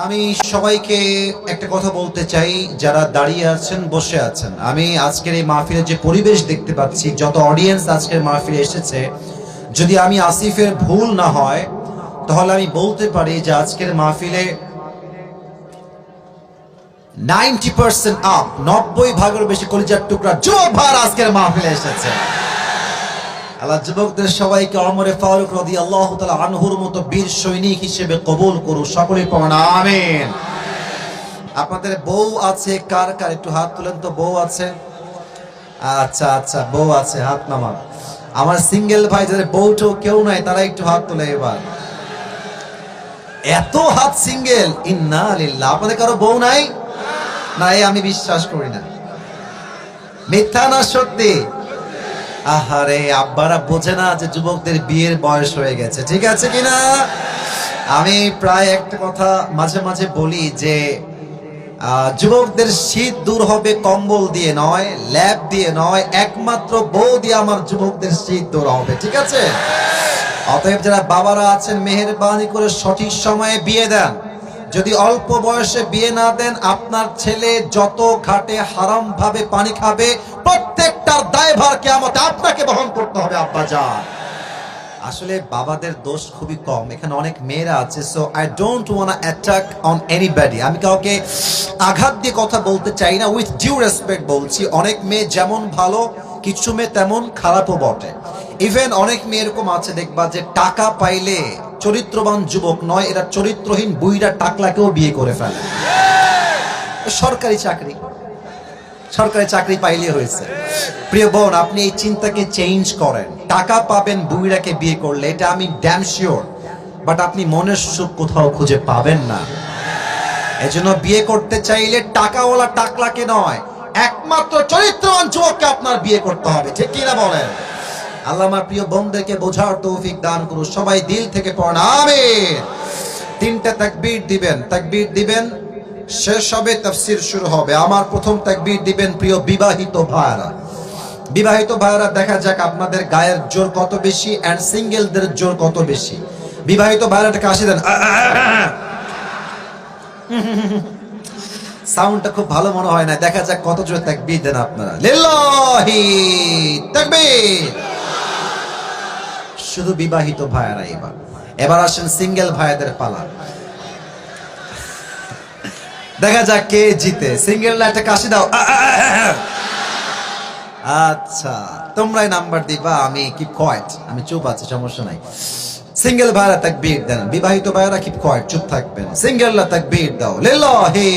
আমি সবাইকে একটা কথা বলতে চাই, যারা দাঁড়িয়ে আছেন বসে আছেন, আমি আজকের এই মাহফিলে যে পরিবেশ দেখতে পাচ্ছি, যত অডিয়েন্স আজকের মাহফিলে এসেছে, যদি আমি আসিফের ভুল না হয় তাহলে আমি বলতে পারি যে আজকের মাহফিলে 90% আপ, 90% বেশি কলিজার টুকরা যুবক ভাই আজকের মাহফিলে এসেছে। আল্লাহ যুবকদের সবাইকে ওমর ফারুক রাদিয়াল্লাহু তাআলা আনহুর মতো বীর সৈনিক হিসেবে কবুল করুন, সকলে পড়ুন আমিন। আপনাদের বউ আছে কার কার একটু হাত তুলেন তো, বউ আছে? আচ্ছা আচ্ছা, বউ আছে, হাত নামান। আমার সিঙ্গেল ভাই যাদের বউটো কেউ নাই তারা একটু হাত তোলে এবার। এত হাত সিঙ্গেল, ইন্না লিল্লাহ। আপনাদের কারো বউ নাই? না, আমি বিশ্বাস করি না। মিথ্যা না সত্যি? আহারে, আব্বারা বোঝে না যে যুবকদের বিয়ের বয়স হয়ে গেছে, ঠিক আছে কিনা? আমি প্রায় একটা কথা মাঝে মাঝে বলি যে যুবকদের শীত দূর হবে কম্বল দিয়ে নয়, ল্যাপ দিয়ে নয়, একমাত্র বউ দিয়ে আমার যুবকদের শীত দূর হবে, ঠিক আছে? অতএব যারা বাবারা আছেন, মেহেরবানি করে সঠিক সময়ে বিয়ে দেন। যদি অল্প বয়সে বিয়ে না দেন, আপনার ছেলে যত ঘাটে হারাম ভাবে পানি খাবে, প্রত্যেকটার দায়ভার কিয়ামতে আপনাকে বহন করতে হবে আব্বাজান। আসলে বাবাদের দোষ খুবই কম, এখানে অনেক মেয়েরা আছে। So I don't want to attack on anybody. আমি কাউকে আঘাত দিয়ে কথা বলতে চাই না, উইথ ডিউ রেসপেক্ট বলছি। অনেক মেয়ে যেমন ভালো, কিছু মেয়ে তেমন খারাপও বটে। ইভেন অনেক মেয়ে এরকম আছে দেখবা যে টাকা পাইলে চরিত্রবান যুবক নয়, এরা চরিত্রহীন বুইড়া টাকলাকেও বিয়ে করে ফেলে। সরকারি চাকরি পাইলে হয়েছে। প্রিয় বোন, আপনি এই চিন্তাকে চেঞ্জ করেন। টাকা পাবেন বুইড়াকে বিয়ে করলে, এটা আমি ড্যাম শিওর, বাট আপনি মনের সুখ কোথাও খুঁজে পাবেন না। এজন্য বিয়ে করতে চাইলে টাকাওয়ালা টাকলাকে নয়, একমাত্র চরিত্রবান যুবককে আপনার বিয়ে করতে হবে, ঠিক কিনা বলেন? আল্লাহ আমার প্রিয় বোনদেরকে বোঝার তৌফিক দান করুন। সবাই দিল থেকে পড়েন আমিন। 3টা তাকবীর দিবেন, শেষ হবে তাফসীর শুরু হবে। আমার প্রথম তাকবীর দিবেন প্রিয় বিবাহিত ভাইরা। দেখা যাক আপনাদের গায়ের জোর কত বেশি এন্ড সিঙ্গেলদের জোর কত বেশি। বিবাহিত ভাইরা একটা কাশি দেন, সাউন্ডটা খুব ভালো মনে হয় না। দেখা যাক কত জোরে তাকবীর দেন আপনারা। লিল্লাহি তাকবীর। শুধু বিবাহিত ভাইরা। এবার আসেন সিঙ্গেল ভাইদের পালা। দেখা যাক কে জিতে। সিঙ্গেলরা একটা কাশি দাও। আচ্ছা, তোমরাই নাম্বার দিবা, আমি কিপ কোয়াইট, আমি চুপ আছি, সমস্যা নাই। সিঙ্গেল ভাইরা তাকবীর দেন, বিবাহিত ভাইরা কিপ কোয়াইট, চুপ থাকবেন। সিঙ্গেলরা তাকবীর দাও, লিল্লাহি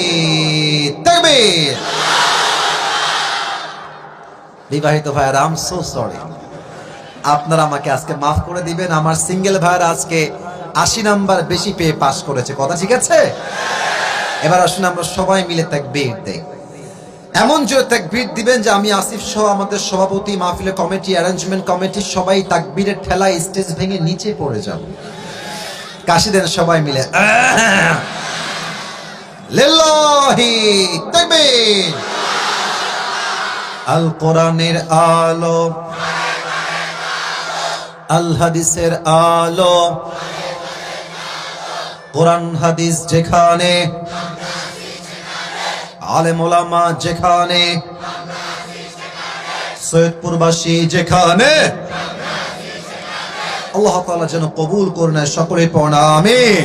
তাকবীর। বিবাহিত ভাইরা, আই এম সো সরি, আপনারা আমাকে আজকে মাফ করে দিবেন। আমার সিঙ্গেল ভাইরা আজকে 80 নাম্বার বেশি পেয়ে পাস করেছে, কথা ঠিক আছে? এবার আসুন আমরা সবাই মিলে তাকবীর দেই। এমন জোরে তাকবীর দিবেন যে আমি আসিফ সহ আমাদের সভাপতি, মাহফিলের কমিটি, অ্যারেঞ্জমেন্ট কমিটি সবাই তাকবীরের ঠেলায় স্টেজ ভেঙে নিচে পড়ে যাব। কাশি দেন সবাই মিলে, লিল্লাহি তাকবীর। আল কোরআনের আলো, আল হাদিসের আলো, কোরআন হাদিস যেখানে, আলেম ওলামা যেখানে, সৈয়দপুরবাসী যেখানে, আল্লাহ তাআলা যেন কবুল করে নেয়, সকলে পড়া আমিন।